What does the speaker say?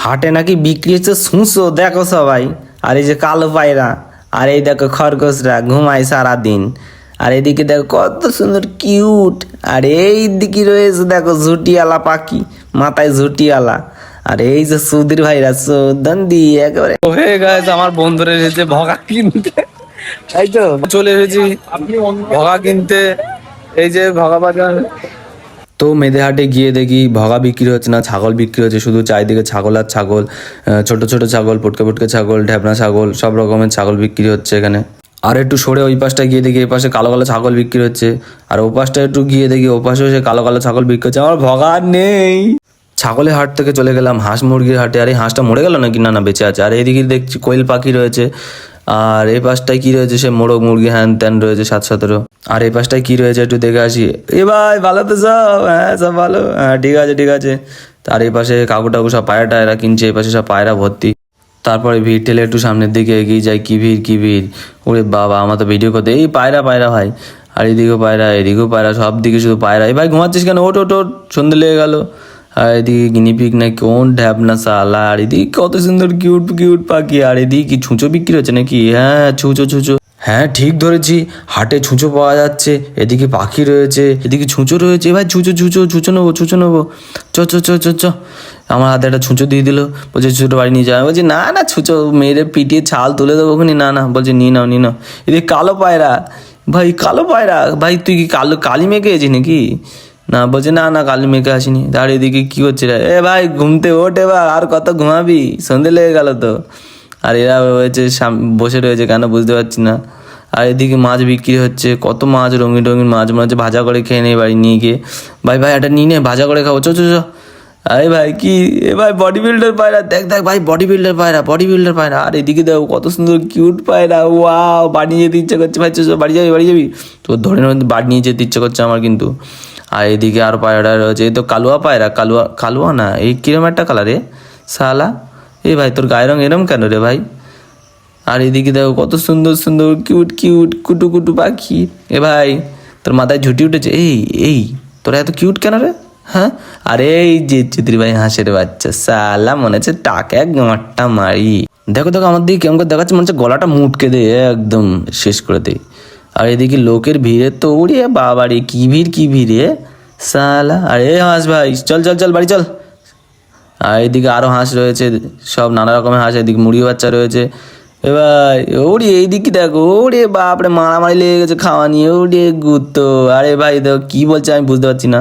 হাটে নাকি বিক্রি হচ্ছে শুঁসো, দেখো সবাই। আর এই যে কালো পায়রা, আর এই দেখো খরগোশরা ঘুমায় সারাদিন। আর এদিকে দেখো কত সুন্দর কিউট। আর এই দিকে রয়েছে দেখো ঝুটিয়ালা পাখি, মাথায় ঝুটিয়ালা। আর এই যে সুধীর ভাইরা সৌদন্দি একেবারে হয়ে গেছে। আমার বন্ধুরা এসেছে ভগা কিনতে, তাই তো চলে এসেছি ভগা কিনতে। এই যে ভগা বাজার। তো মেদেহাটে গিয়ে দেখি ভগা বিক্রি হচ্ছে না, ছাগল বিক্রি হচ্ছে শুধু। চারিদিকে ছাগল আর ছাগল, ছোট ছোট ছাগল, পটকে পটকে ছাগল, ঢ্যাবনা ছাগল, সব রকমের ছাগল বিক্রি হচ্ছে এখানে। আর একটু সরে ওই পাশটায় গিয়ে দেখি এই পাশে কালো কালো ছাগল বিক্রি হচ্ছে। আর ও পাশটা একটু গিয়ে দেখি ও পাশেও সে কালো কালো ছাগল বিক্রি হচ্ছে। আমার ভগা আর নেই। ছাগলের হাট থেকে চলে গেলাম হাঁস মুরগির হাটে। আর এই হাঁসটা মরে গেল নাকি? না না, বেঁচে আছে। আর এইদিকে দেখছি কোয়েল পাখি রয়েছে। আর এই পাশটায় কি রয়েছে? সে মোরগ মুরগি হ্যান ত্যান রয়েছে 7-17। আর এই পাশটায় কি রয়েছে একটু দেখে আসি। এ ভাই ভালো তো সব? হ্যাঁ সব ভালো, হ্যাঁ ঠিক আছে ঠিক আছে। আর এই পাশে কাকু টাকু সব পায়রা টায়রা কিনছে, এই পাশে সব পায়রা ভর্তি। তারপরে ভিড় ঠেলে একটু সামনের দিকে এগিয়ে যায়। কি ভিড় কি ভিড়! ওরে বাবা, আমার তো ভিডিও করতে এই পায়রা পায়রা ভাই। আর এদিকেও পায়রা এদিকেও পায়রা, সব দিকে শুধু পায়রা। এই ভাই ঘুমাচ্ছিস কেন? ওট ওট ওট, সন্ধ্যে লেগে গেল। আর এদিকে গিনিপিক না কোন ঢ্যাবনা সালা। আর এদিকে কত সুন্দর কিউট কিউট পাখি। আর এদিকে কি ছুঁচো বিক্রি হচ্ছে নাকি? হ্যাঁ ছুঁচো ছুঁচো, হ্যাঁ ঠিক ধরেছি, হাটে ছুঁচো পাওয়া যাচ্ছে। এদিকে পাখি রয়েছে, এদিকে ছুঁচো রয়েছে। ভাই ছুঁচো ছুঁচো ছুঁচো নেবো, ছুঁচো নেবো। চ চ চ চ চ। আমার হাতে একটা ছুঁচো দিয়ে দিল, বলছে ছুঁচো বাড়ি নিয়ে যাবে। বলছি না না, ছুঁচো মেরে পিটিয়ে ছাল তুলে দেবো ওখানে। না না, বলছে নিয়ে নাও নিয়ে নাও। এদিকে কালো পায়রা, ভাই কালো পায়রা। ভাই তুই কি কালি মেঘে আছিস নাকি? না, বলছে না না কালি মেঘে আসিনি। তার এদিকে কি করছে রে? এ ভাই ঘুমতে ওঠ এবার, আর কত ঘুমাবি? সন্ধে লেগে গেল তো। আর এরা হয়েছে বসে রয়েছে কেন বুঝতে পারছি না। আর এদিকে মাছ বিক্রি হচ্ছে, কত মাছ, রঙিন রঙিন মাছ। মনে হচ্ছে ভাজা করে খেয়ে নেই বাড়ি নিয়ে গিয়ে। ভাই ভাই এটা নিয়ে নে, ভাজা করে খাবো, চ চ চ। আরে ভাই কি এ ভাই বডি বিল্ডার পায়রা, দেখ দেখ ভাই বডি বিল্ডার পায়রা, বডি বিল্ডার পায়রা। আর এদিকে দেখো কত সুন্দর কিউট পায়রা। ওয়াও, বাড়ি নিয়ে যেতে ইচ্ছে করছে ভাই। বাড়ি যাবি বাড়ি যাবি? তো ধরে বাড়ি নিয়ে যেতে ইচ্ছে করছে আমার কিন্তু। আর এদিকে আর পায়রা রয়েছে, এই তো কালুয়া পায়রা। কালুয়া কালুয়া না, এই কিরম একটা কালারে সালা। এ ভাই তোর গায়ের রং এরম কেন রে ভাই? আর এদিকে দেখো কত সুন্দর সুন্দর কিউট কিউট কুটু কুটু পাখি। এ ভাই তোর মাথায় ঝুটি উঠেছে। এই তোরা এত কিউট কেন রে? হ্যাঁ, আরে এই যে চিত্রি ভাই হাঁসের বাচ্চা সালা, মনে হচ্ছে টাকা এক মারটা মারি। দেখো দেখো আমার দিকে কেমন করে দেখাচ্ছে, মনে হচ্ছে গলাটা মুটকে দে, একদম শেষ করে দে। আর এদিকে লোকের ভিড়ে তো উড়িয়ে বাবারে কি ভিড় কি ভিড়ে সালা। আরে হাঁস ভাই চল চল চল বাড়ি চল। আর এদিকে আরো হাঁস রয়েছে, সব নানা রকমের হাঁস। এদিকে মুরগি বাচ্চা রয়েছে। এ ভাই ওরে এইদিকে দেখো, ওরে বাপরে মারামারি লেগে গেছে খাওয়া নিয়ে, ওরে গুতো। আরে ভাই দেখো কি বলছে আমি বুঝতে পারছি না।